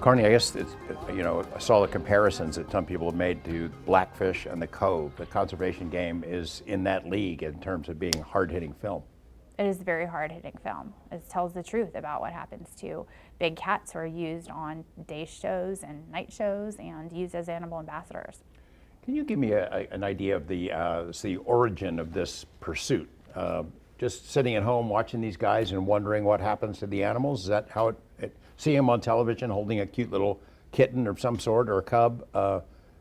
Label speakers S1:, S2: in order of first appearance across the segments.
S1: Carney, I guess I saw the comparisons that some people have made to Blackfish and The Cove. The conservation game is in that league in terms of being hard-hitting film.
S2: It is a very hard-hitting film. It tells the truth about what happens to big cats who are used on day shows and night shows and used as animal ambassadors.
S1: Can you give me an idea of the origin of this pursuit? Just sitting at home watching these guys and wondering what happens to the animals? Is that how see them on television holding a cute little kitten of some sort or a cub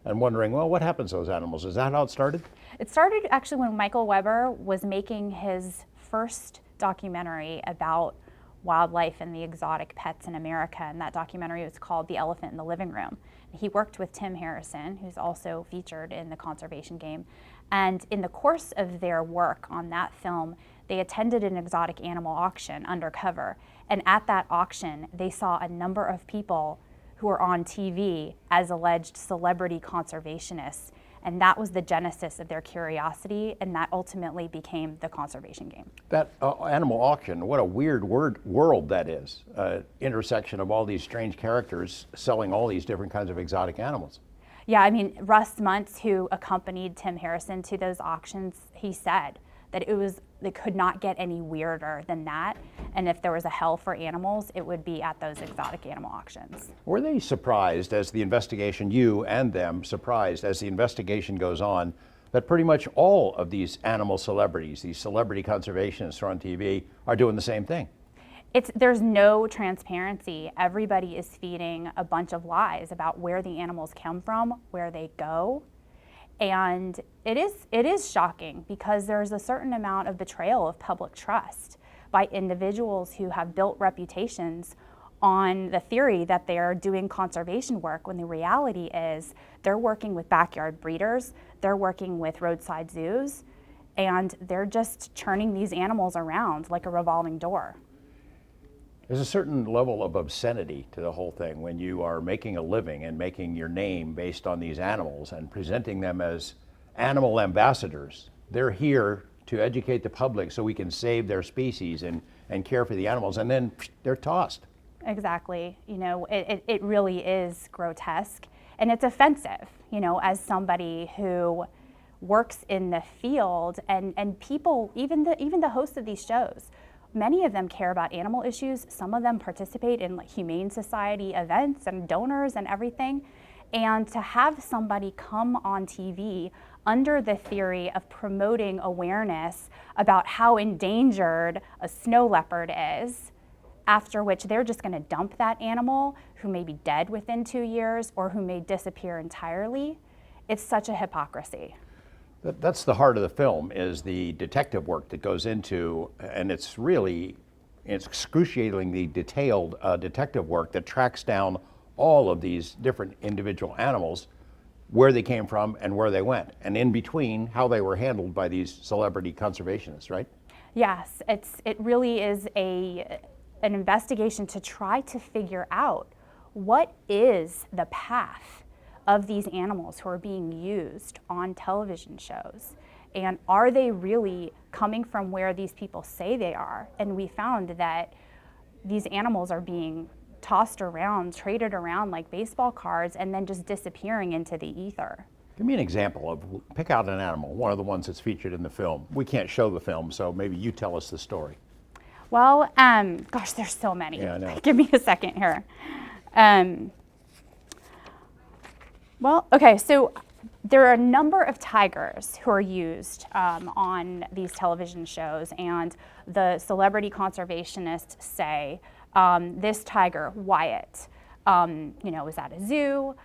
S1: and wondering, well, what happens to those animals? Is that how it started?
S2: It started actually when Michael Weber was making his first documentary about wildlife and the exotic pets in America, and that documentary was called The Elephant in the Living Room. He worked with Tim Harrison, who's also featured in The Conservation Game, and in the course of their work on that film, they attended an exotic animal auction undercover, and at that auction, they saw a number of people who were on TV as alleged celebrity conservationists, and that was the genesis of their curiosity, and that ultimately became the conservation game.
S1: That animal auction, what a weird world that is. Intersection of all these strange characters selling all these different kinds of exotic animals.
S2: Yeah, I mean, Russ Muntz, who accompanied Tim Harrison to those auctions, he said that they could not get any weirder than that. And if there was a hell for animals, it would be at those exotic animal auctions.
S1: Were they surprised as the investigation, you and them, surprised as the investigation goes on, that pretty much all of these animal celebrities, these celebrity conservationists who are on TV, are doing the same thing?
S2: There's no transparency. Everybody is feeding a bunch of lies about where the animals come from, where they go. And it is shocking because there's a certain amount of betrayal of public trust by individuals who have built reputations on the theory that they are doing conservation work, when the reality is they're working with backyard breeders, they're working with roadside zoos, and they're just churning these animals around like a revolving door.
S1: There's a certain level of obscenity to the whole thing when you are making a living and making your name based on these animals and presenting them as animal ambassadors. They're here to educate the public so we can save their species and care for the animals, and then they're tossed.
S2: Exactly. It really is grotesque, and it's offensive, as somebody who works in the field, and people, even the hosts of these shows, many of them care about animal issues. Some of them participate in Humane Society events and donors and everything. And to have somebody come on TV under the theory of promoting awareness about how endangered a snow leopard is, after which they're just going to dump that animal who may be dead within 2 years or who may disappear entirely, it's such a hypocrisy.
S1: That's the heart of the film, is the detective work that goes into, and it's excruciatingly detailed detective work that tracks down all of these different individual animals, where they came from and where they went, and in between, how they were handled by these celebrity conservationists, right?
S2: Yes, it really is an investigation to try to figure out what is the path of these animals who are being used on television shows, and are they really coming from where these people say they are? And we found that these animals are being tossed around, traded around like baseball cards, and then just disappearing into the ether.
S1: Give me an example of, pick out an animal, one of the ones that's featured in the film. We can't show the film, so maybe you tell us the story.
S2: Well, gosh, there's so many.
S1: Yeah, I know.
S2: Give me a second here. Well, okay, so there are a number of tigers who are used on these television shows, and the celebrity conservationists say this tiger, Wyatt, is at a zoo,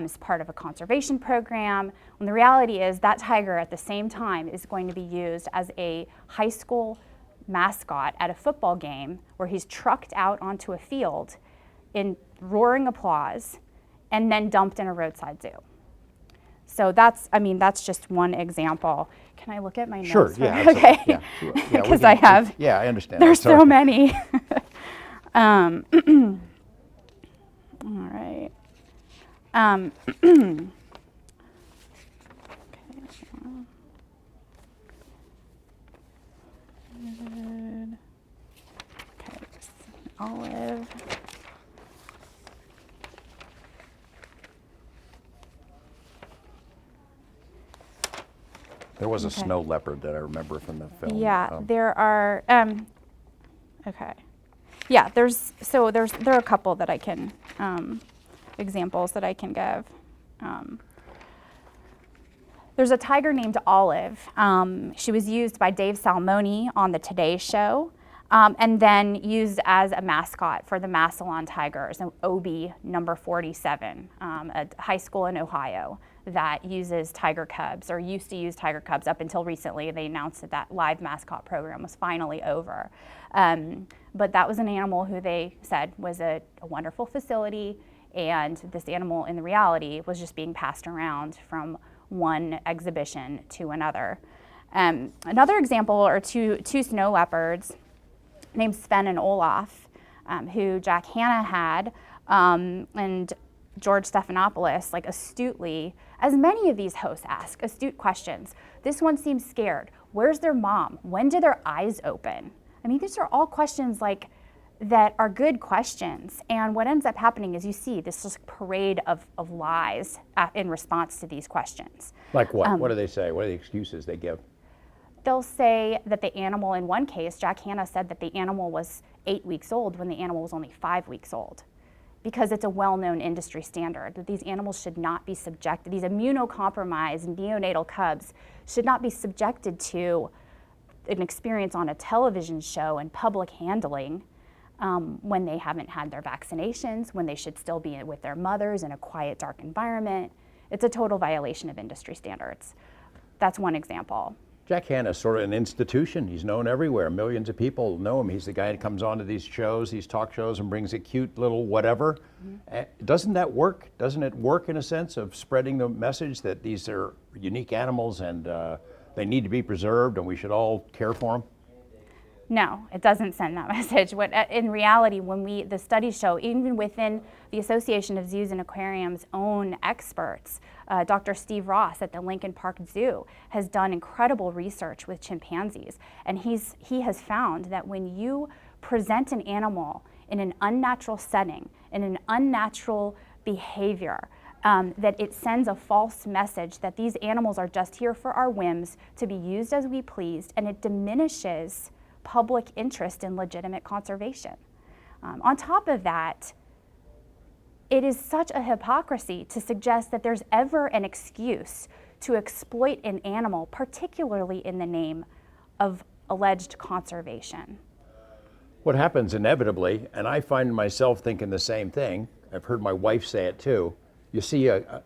S2: is part of a conservation program, when the reality is that tiger at the same time is going to be used as a high school mascot at a football game where he's trucked out onto a field in roaring applause and then dumped in a roadside zoo. So that's just one example. Can I look at my notes?
S1: Sure, yeah.
S2: Okay.
S1: Yeah,
S2: Because I have.
S1: Yeah, I understand.
S2: There's so many. All right. Okay. Olive.
S1: There was a snow leopard that I remember from the film.
S2: Yeah, there are. Okay. Yeah, there are a couple that I can examples that I can give. There's a tiger named Olive. She was used by Dave Salmoni on the Today Show, and then used as a mascot for the Massillon Tigers, an OB number 47, a high school in Ohio that uses tiger cubs, or used to use tiger cubs up until recently. They announced that that live mascot program was finally over. But that was an animal who they said was a wonderful facility, and this animal in the reality was just being passed around from one exhibition to another. Another example are two snow leopards named Sven and Olaf, who Jack Hanna had, and George Stephanopoulos, like astutely, as many of these hosts ask, astute questions. This one seems scared. Where's their mom? When do their eyes open? I mean, these are all questions like that are good questions. And what ends up happening is you see this just parade of lies in response to these questions.
S1: Like what? What do they say? What are the excuses they give?
S2: They'll say that the animal, in one case, Jack Hanna said that the animal was 8 weeks old when the animal was only 5 weeks old, because it's a well-known industry standard that these animals should not be subjected, these immunocompromised neonatal cubs should not be subjected to an experience on a television show and public handling when they haven't had their vaccinations, when they should still be with their mothers in a quiet, dark environment. It's a total violation of industry standards. That's one example.
S1: Jack Hanna's sort of an institution. He's known everywhere. Millions of people know him. He's the guy that comes onto these shows, these talk shows, and brings a cute little whatever. Doesn't that work? Doesn't it work in a sense of spreading the message that these are unique animals and they need to be preserved and we should all care for them?
S2: No, it doesn't send that message. In reality, when the studies show, even within the Association of Zoos and Aquariums' own experts, Dr. Steve Ross at the Lincoln Park Zoo has done incredible research with chimpanzees, and he has found that when you present an animal in an unnatural setting, in an unnatural behavior, that it sends a false message that these animals are just here for our whims, to be used as we pleased, and it diminishes public interest in legitimate conservation. On top of that, it is such a hypocrisy to suggest that there's ever an excuse to exploit an animal, particularly in the name of alleged conservation.
S1: What happens inevitably, and I find myself thinking the same thing, I've heard my wife say it too, you see a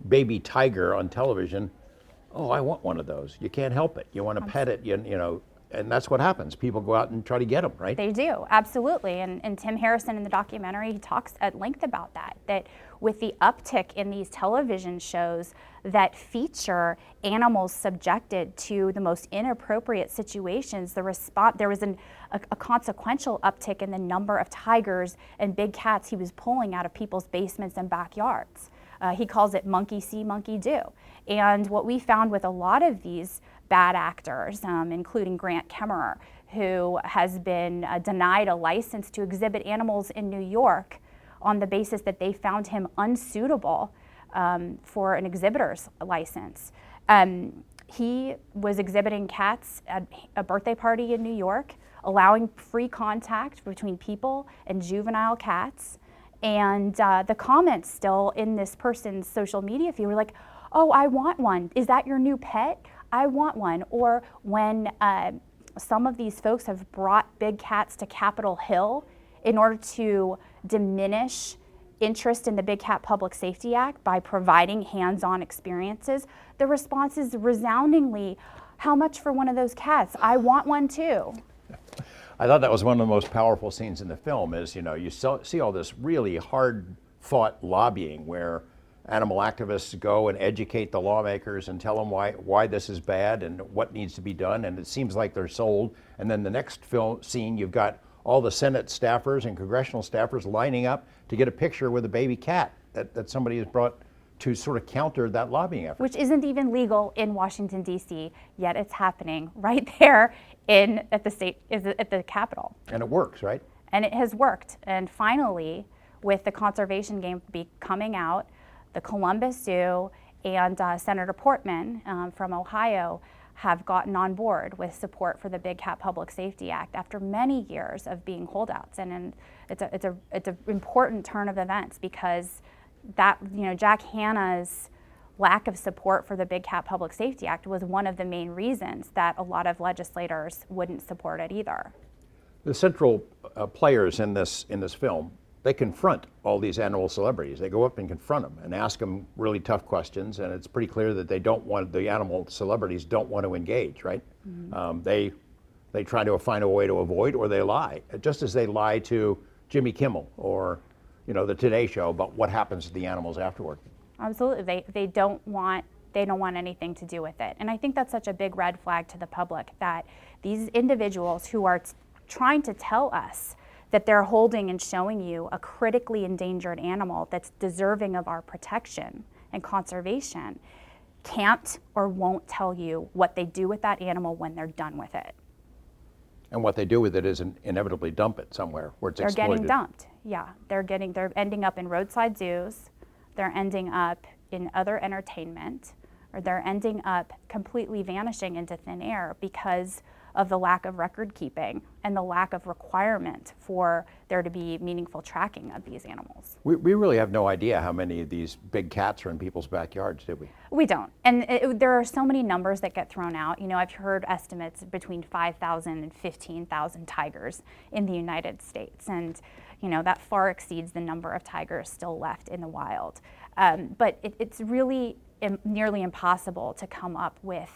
S1: baby tiger on television, oh, I want one of those. You can't help it. You want to pet it, you know, and that's what happens. People go out and try to get them, right?
S2: They do, absolutely. And Tim Harrison in the documentary, he talks at length about that with the uptick in these television shows that feature animals subjected to the most inappropriate situations, there was a consequential uptick in the number of tigers and big cats he was pulling out of people's basements and backyards. He calls it monkey see, monkey do. And what we found with a lot of these bad actors, including Grant Kemmerer, who has been denied a license to exhibit animals in New York on the basis that they found him unsuitable for an exhibitor's license. He was exhibiting cats at a birthday party in New York, allowing free contact between people and juvenile cats. And the comments still in this person's social media feed were like, oh, I want one. Is that your new pet? I want one. Or when some of these folks have brought big cats to Capitol Hill in order to diminish interest in the Big Cat Public Safety Act by providing hands-on experiences, the response is resoundingly, how much for one of those cats? I want one too.
S1: I thought that was one of the most powerful scenes in the film is, you know, you see all this really hard-fought lobbying where animal activists go and educate the lawmakers and tell them why this is bad and what needs to be done, and it seems like they're sold. And then the next scene, you've got all the Senate staffers and congressional staffers lining up to get a picture with a baby cat that somebody has brought to sort of counter that lobbying effort.
S2: Which isn't even legal in Washington, D.C., yet it's happening right there at the Capitol.
S1: And it works, right?
S2: And it has worked. And finally, with the conservation game coming out, the Columbus Zoo and Senator Portman from Ohio have gotten on board with support for the Big Cat Public Safety Act after many years of being holdouts. And it's an important turn of events, because that, Jack Hanna's lack of support for the Big Cat Public Safety Act was one of the main reasons that a lot of legislators wouldn't support it either.
S1: The central players in this film, they confront all these animal celebrities. They go up and confront them and ask them really tough questions, and it's pretty clear that the animal celebrities don't want to engage, right? Mm-hmm. They try to find a way to avoid, or they lie, just as they lie to Jimmy Kimmel or the Today Show about what happens to the animals afterward.
S2: Absolutely, they don't want anything to do with it, and I think that's such a big red flag to the public, that these individuals who are trying to tell us that they're holding and showing you a critically endangered animal that's deserving of our protection and conservation can't or won't tell you what they do with that animal when they're done with it.
S1: And what they do with it is inevitably dump it somewhere where it's exploited.
S2: They're getting dumped. Yeah, they're ending up in roadside zoos. They're ending up in other entertainment, or they're ending up completely vanishing into thin air because of the lack of record keeping and the lack of requirement for there to be meaningful tracking of these animals.
S1: We really have no idea how many of these big cats are in people's backyards, do we?
S2: We don't. And there are so many numbers that get thrown out. I've heard estimates between 5,000 and 15,000 tigers in the United States. And, that far exceeds the number of tigers still left in the wild. But it's really nearly impossible to come up with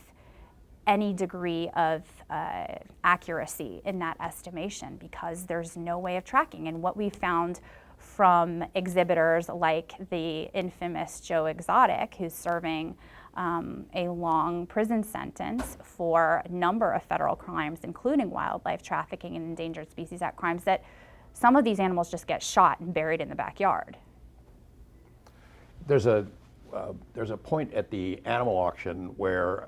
S2: any degree of accuracy in that estimation, because there's no way of tracking. And what we found from exhibitors like the infamous Joe Exotic, who's serving a long prison sentence for a number of federal crimes, including wildlife trafficking and Endangered Species Act crimes, that some of these animals just get shot and buried in the backyard.
S1: There's a point at the animal auction where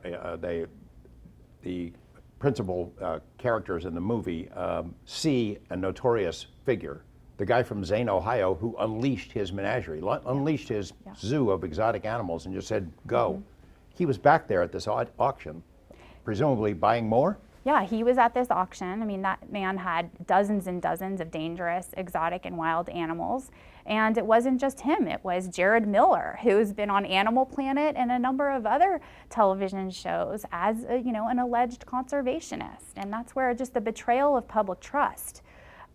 S1: the principal characters in the movie see a notorious figure, the guy from Zane, Ohio, who unleashed his menagerie, unleashed his zoo of exotic animals and just said, go. Mm-hmm. He was back there at this auction, presumably buying more?
S2: Yeah, he was at this auction. I mean, that man had dozens and dozens of dangerous, exotic, and wild animals. And it wasn't just him. It was Jared Miller, who's been on Animal Planet and a number of other television shows as an alleged conservationist. And that's where just the betrayal of public trust,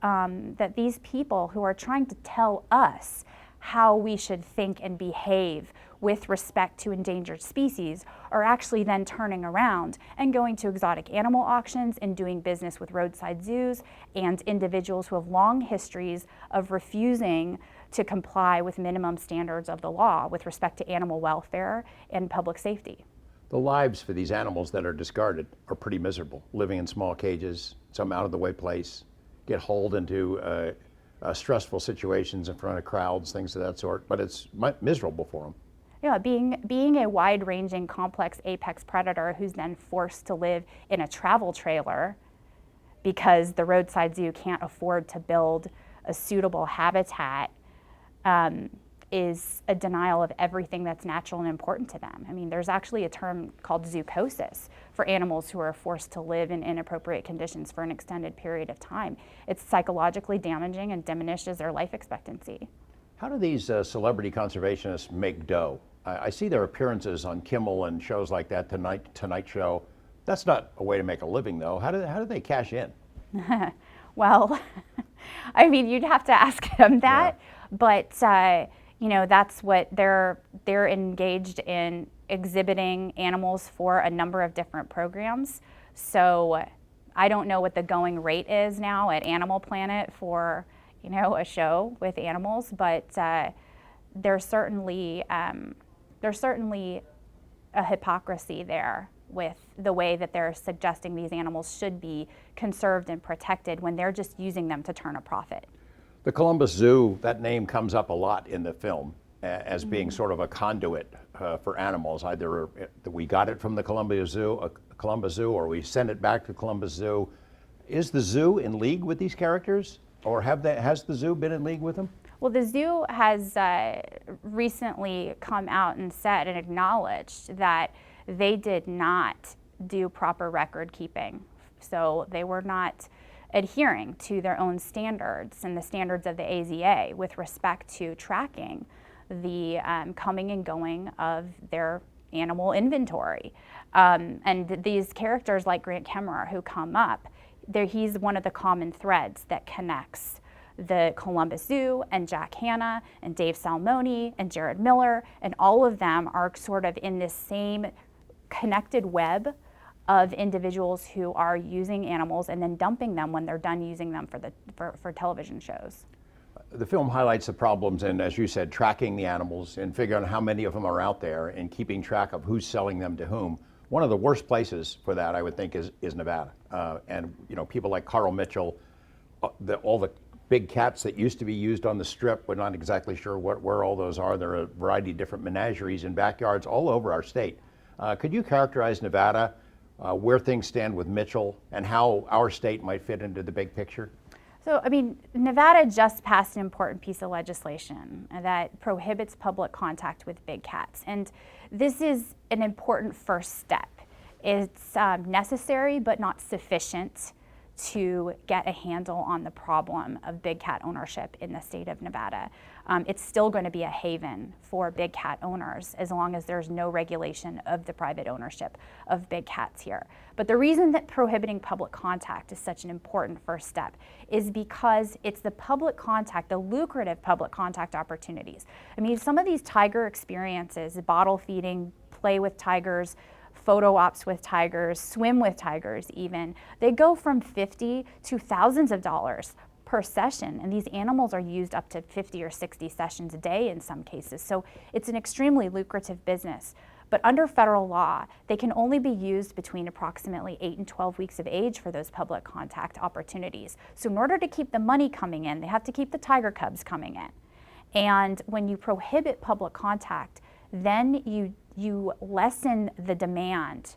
S2: that these people who are trying to tell us how we should think and behave with respect to endangered species are actually then turning around and going to exotic animal auctions and doing business with roadside zoos and individuals who have long histories of refusing to comply with minimum standards of the law with respect to animal welfare and public safety.
S1: The lives for these animals that are discarded are pretty miserable, living in small cages, some out-of-the-way place, get hauled into stressful situations in front of crowds, things of that sort, but it's miserable for them.
S2: Yeah, being a wide-ranging, complex apex predator who's then forced to live in a travel trailer because the roadside zoo can't afford to build a suitable habitat is a denial of everything that's natural and important to them. I mean, there's actually a term called zoochosis for animals who are forced to live in inappropriate conditions for an extended period of time. It's psychologically damaging and diminishes their life expectancy.
S1: How do these celebrity conservationists make dough? I see their appearances on Kimmel and shows like that, Tonight Show. That's not a way to make a living, though. How do they cash in?
S2: Well, I mean, you'd have to ask them that, but that's what they're engaged in, exhibiting animals for a number of different programs. So I don't know what the going rate is now at Animal Planet for a show with animals, but there's certainly a hypocrisy there with the way that they're suggesting these animals should be conserved and protected when they're just using them to turn a profit.
S1: The Columbus Zoo, that name comes up a lot in the film as being sort of a conduit for animals. Either we got it from the Columbus Zoo, or we sent it back to Columbus Zoo. Is the zoo in league with these characters? Or has the zoo been in league with them?
S2: Well, the zoo has recently come out and said and acknowledged that they did not do proper record keeping. So they were not adhering to their own standards and the standards of the AZA with respect to tracking the coming and going of their animal inventory. And these characters like Grant Kemmerer who come up, he's one of the common threads that connects the Columbus Zoo and Jack Hanna and Dave Salmoni and Jared Miller, and all of them are sort of in this same connected web of individuals who are using animals and then dumping them when they're done using them for television shows.
S1: The film highlights the problems in, as you said, tracking the animals and figuring out how many of them are out there and keeping track of who's selling them to whom. One of the worst places for that, I would think, is Nevada. And people like Carl Mitchell, all the big cats that used to be used on the Strip, we're not exactly sure where all those are. There are a variety of different menageries and backyards all over our state. Could you characterize Nevada, where things stand with Mitchell, and how our state might fit into the big picture?
S2: So, Nevada just passed an important piece of legislation that prohibits public contact with big cats. And this is an important first step. It's necessary but not sufficient to get a handle on the problem of big cat ownership in the state of Nevada. It's still going to be a haven for big cat owners as long as there's no regulation of the private ownership of big cats here. But the reason that prohibiting public contact is such an important first step is because it's the public contact, the lucrative public contact opportunities. Some of these tiger experiences, bottle feeding, play with tigers, photo ops with tigers, swim with tigers even, they go from $50 to thousands of dollars per session, and these animals are used up to 50 or 60 sessions a day in some cases. So it's an extremely lucrative business. But under federal law, they can only be used between approximately 8 and 12 weeks of age for those public contact opportunities. So in order to keep the money coming in, they have to keep the tiger cubs coming in. And when you prohibit public contact, then you lessen the demand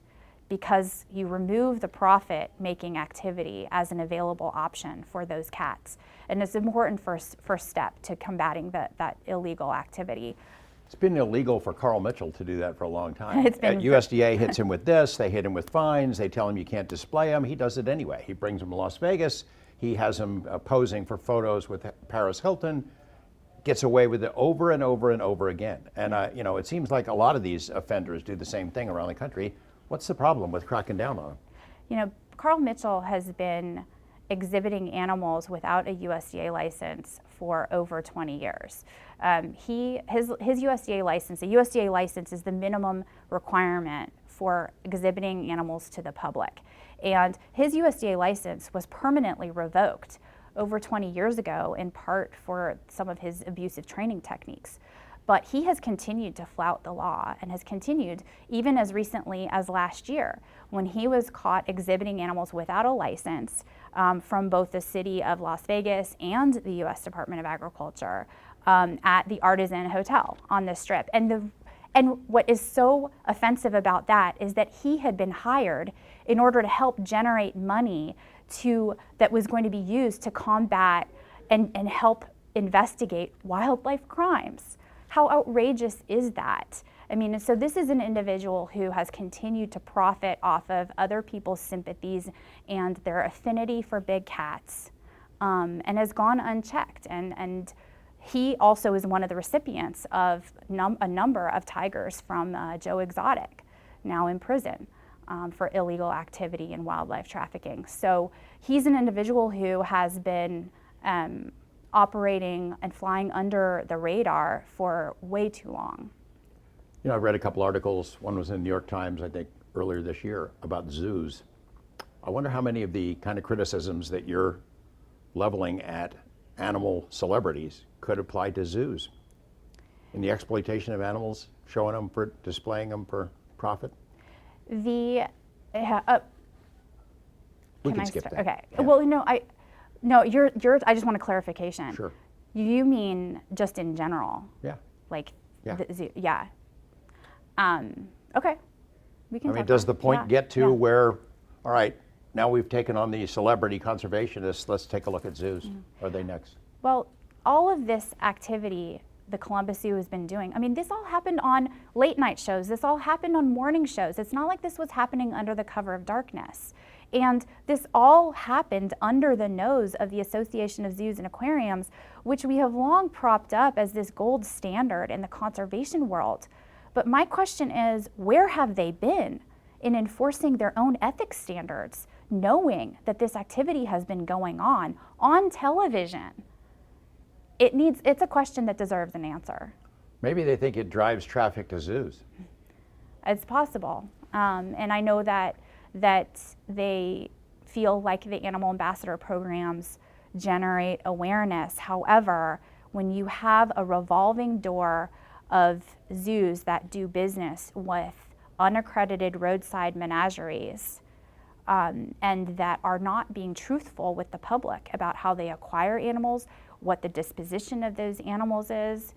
S2: because you remove the profit-making activity as an available option for those cats. And it's an important first step to combating that illegal activity.
S1: It's been illegal for Carl Mitchell to do that for a long time.
S2: It's been
S1: USDA hits him with this, they hit him with fines, they tell him you can't display them, he does it anyway. He brings them to Las Vegas, he has them posing for photos with Paris Hilton, gets away with it over and over and over again. And it seems like a lot of these offenders do the same thing around the country. What's the problem with cracking down on them?
S2: Carl Mitchell has been exhibiting animals without a USDA license for over 20 years. His USDA license, a USDA license is the minimum requirement for exhibiting animals to the public. And his USDA license was permanently revoked over 20 years ago, in part for some of his abusive training techniques. But he has continued to flout the law and has continued even as recently as last year when he was caught exhibiting animals without a license from both the city of Las Vegas and the U.S. Department of Agriculture at the Artisan Hotel on the Strip. And what is so offensive about that is that he had been hired in order to help generate money that was going to be used to combat and help investigate wildlife crimes. How outrageous is that? So this is an individual who has continued to profit off of other people's sympathies and their affinity for big cats, and has gone unchecked. And he also is one of the recipients of a number of tigers from Joe Exotic, now in prison for illegal activity and wildlife trafficking. So he's an individual who has been operating and flying under the radar for way too long.
S1: I've read a couple articles. One was in the New York Times, I think, earlier this year about zoos. I wonder how many of the kind of criticisms that you're leveling at animal celebrities could apply to zoos in the exploitation of animals, showing them displaying them for profit.
S2: We
S1: can skip that.
S2: Okay.
S1: Yeah.
S2: Well, yours. I just want a clarification.
S1: Sure.
S2: You mean just in general? Yeah.
S1: Yeah.
S2: The zoo? Yeah. Okay. We can.
S1: Does the point get to where, all right, now we've taken on the celebrity conservationists. Let's take a look at zoos. Are they next?
S2: Well, all of this activity the Columbus Zoo has been doing, I mean, this all happened on late night shows. This all happened on morning shows. It's not like this was happening under the cover of darkness. And this all happened under the nose of the Association of Zoos and Aquariums, which we have long propped up as this gold standard in the conservation world. But my question is, where have they been in enforcing their own ethics standards, knowing that this activity has been going on television? It's a question that deserves an answer.
S1: Maybe they think it drives traffic to zoos.
S2: It's possible. And I know that they feel like the animal ambassador programs generate awareness. However, when you have a revolving door of zoos that do business with unaccredited roadside menageries, and that are not being truthful with the public about how they acquire animals, what the disposition of those animals is.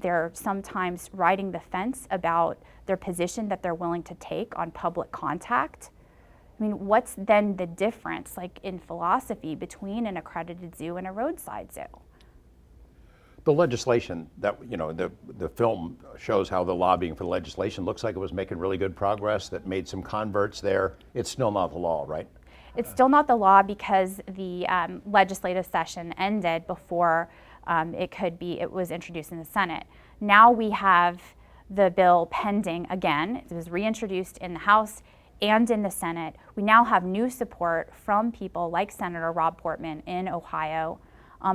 S2: They're sometimes riding the fence about their position that they're willing to take on public contact. I mean, what's then the difference, like in philosophy, between an accredited zoo and a roadside zoo?
S1: The legislation that, the film shows how the lobbying for the legislation looks like it was making really good progress, that made some converts there. It's still not the law, right?
S2: It's still not the law because the legislative session ended before it was introduced in the Senate. Now we have the bill pending again. It was reintroduced in the House and in the Senate. We now have new support from people like Senator Rob Portman in Ohio,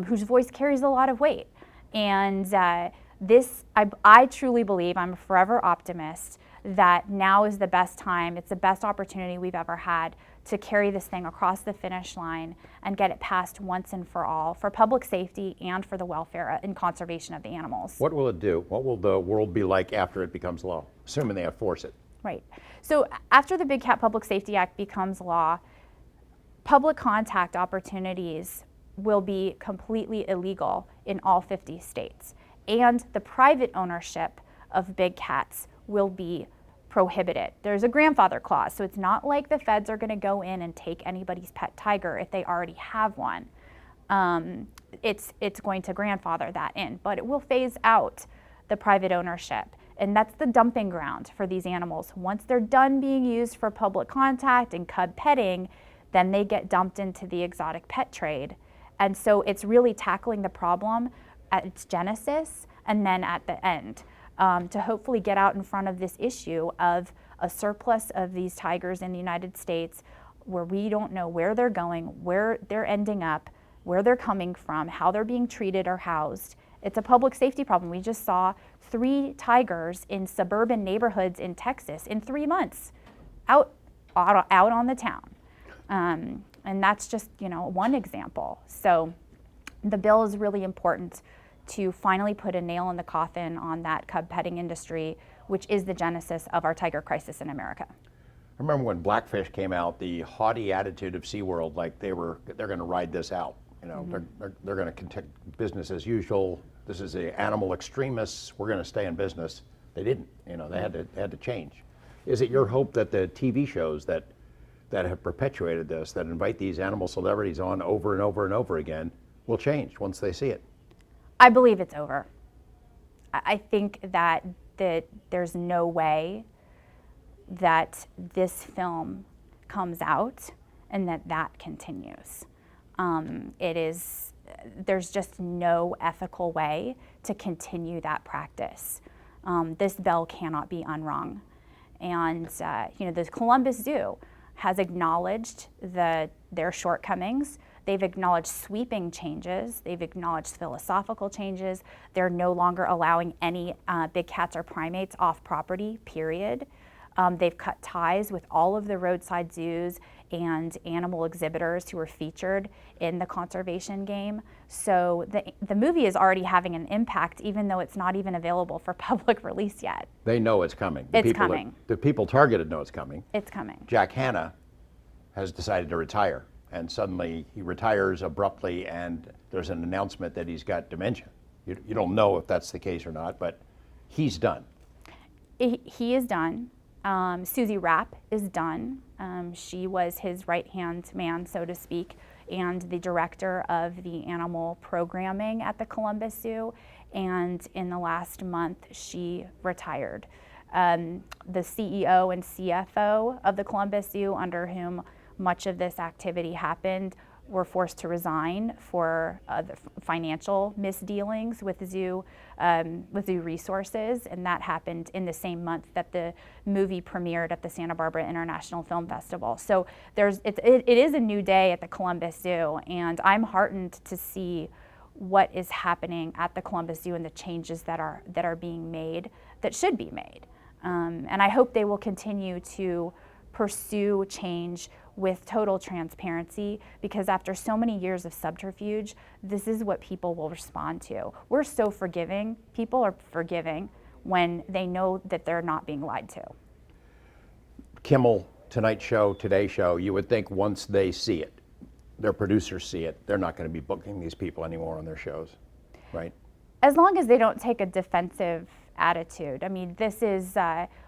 S2: whose voice carries a lot of weight. And I truly believe, I'm a forever optimist, that now is the best time, it's the best opportunity we've ever had to carry this thing across the finish line and get it passed once and for all for public safety and for the welfare and conservation of the animals.
S1: What will it do? What will the world be like after it becomes law, assuming they enforce it?
S2: Right. So after the Big Cat Public Safety Act becomes law, public contact opportunities will be completely illegal in all 50 states. And the private ownership of big cats will be prohibited. There's a grandfather clause, so it's not like the feds are going to go in and take anybody's pet tiger if they already have one. It's going to grandfather that in, but it will phase out the private ownership. And that's the dumping ground for these animals. Once they're done being used for public contact and cub petting, then they get dumped into the exotic pet trade. And so it's really tackling the problem at its genesis and then at the end, to hopefully get out in front of this issue of a surplus of these tigers in the United States where we don't know where they're going, where they're ending up, where they're coming from, how they're being treated or housed. It's a public safety problem. We just saw 3 tigers in suburban neighborhoods in Texas in 3 months, out on the town. And that's just, one example. So the bill is really important to finally put a nail in the coffin on that cub petting industry, which is the genesis of our tiger crisis in America.
S1: I remember when Blackfish came out, the haughty attitude of SeaWorld, like they're going to ride this out. They're going to continue business as usual. This is the animal extremists. We're going to stay in business. They didn't. They had to change. Is it your hope that the TV shows that have perpetuated this, that invite these animal celebrities on over and over and over again, will change once they see it?
S2: I believe it's over. I think that there's no way that this film comes out and that continues. There's just no ethical way to continue that practice. This bell cannot be unrung. And the Columbus Zoo has acknowledged their shortcomings. They've acknowledged sweeping changes. They've acknowledged philosophical changes. They're no longer allowing any big cats or primates off property, period. They've cut ties with all of the roadside zoos and animal exhibitors who were featured in the conservation game. So the movie is already having an impact, even though it's not even available for public release yet.
S1: They know it's coming.
S2: It's coming.
S1: The people targeted know it's coming.
S2: It's coming.
S1: Jack Hanna has decided to retire, and suddenly he retires abruptly, and there's an announcement that he's got dementia. You don't know if that's the case or not, but he's done.
S2: He is done. Susie Rapp is done. She was his right-hand man, so to speak, and the director of the animal programming at the Columbus Zoo. And in the last month, she retired. The CEO and CFO of the Columbus Zoo, under whom much of this activity happened, were forced to resign for the financial misdealings with zoo resources, and that happened in the same month that the movie premiered at the Santa Barbara International Film Festival. So it is a new day at the Columbus Zoo, and I'm heartened to see what is happening at the Columbus Zoo and the changes that are being made, that should be made. And I hope they will continue to pursue change with total transparency, because after so many years of subterfuge, this is what people will respond to. We're so forgiving. People are forgiving when they know that they're not being lied to.
S1: Kimmel, Tonight Show, Today Show, you would think once they see it, their producers see it, they're not going to be booking these people anymore on their shows, right?
S2: As long as they don't take a defensive attitude. I mean, this is,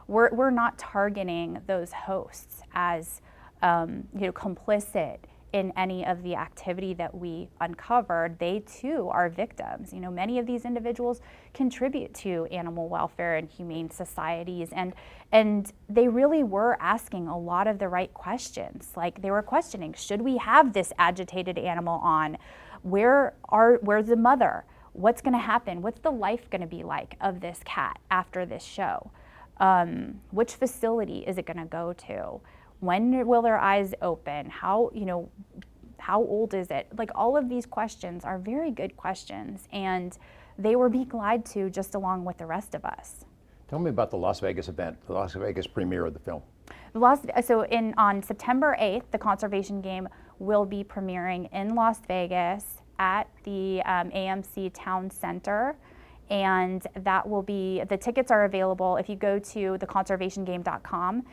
S2: we're not targeting those hosts as complicit in any of the activity that we uncovered. They too are victims. Many of these individuals contribute to animal welfare and humane societies, and they really were asking a lot of the right questions. Like, they were questioning, should we have this agitated animal on? Where's the mother? What's going to happen? What's the life going to be like of this cat after this show? Which facility is it going to go to? When will their eyes open? How old is it? Like, all of these questions are very good questions, and they were being lied to just along with the rest of us.
S1: Tell me about the Las Vegas event, the Las Vegas premiere of the film.
S2: On September 8th, the conservation game will be premiering in Las Vegas at the AMC Town Center. And that will be, the tickets are available. If you go to theconservationgame.com,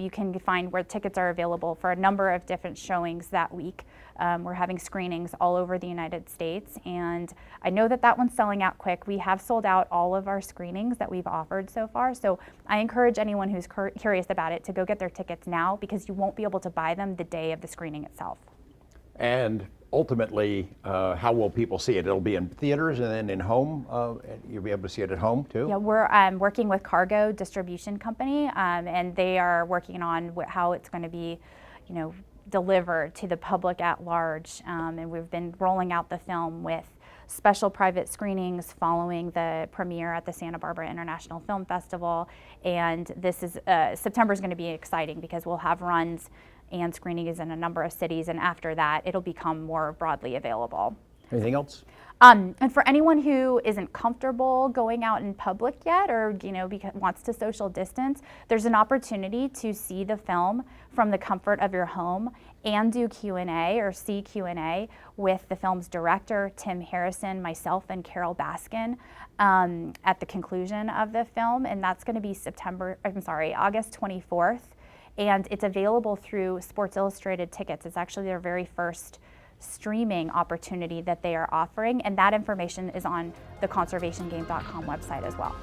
S2: you can find where tickets are available for a number of different showings that week. We're having screenings all over the United States, and I know that one's selling out quick. We have sold out all of our screenings that we've offered so far, so I encourage anyone who's curious about it to go get their tickets now, because you won't be able to buy them the day of the screening itself.
S1: And ultimately, how will people see it? It'll be in theaters and then in home. You'll be able to see it at home too?
S2: Yeah, we're working with Cargo Distribution Company, and they are working on how it's going to be, delivered to the public at large. And we've been rolling out the film with special private screenings following the premiere at the Santa Barbara International Film Festival. And this is September is going to be exciting, because we'll have runs and screenings in a number of cities, and after that it'll become more broadly available.
S1: Anything else?
S2: And for anyone who isn't comfortable going out in public yet, or wants to social distance, there's an opportunity to see the film from the comfort of your home and do Q&A or see Q&A with the film's director, Tim Harrison, myself, and Carol Baskin at the conclusion of the film, and that's going to be August 24th. And it's available through Sports Illustrated tickets. It's actually their very first streaming opportunity that they are offering, and that information is on the conservationgame.com website as well.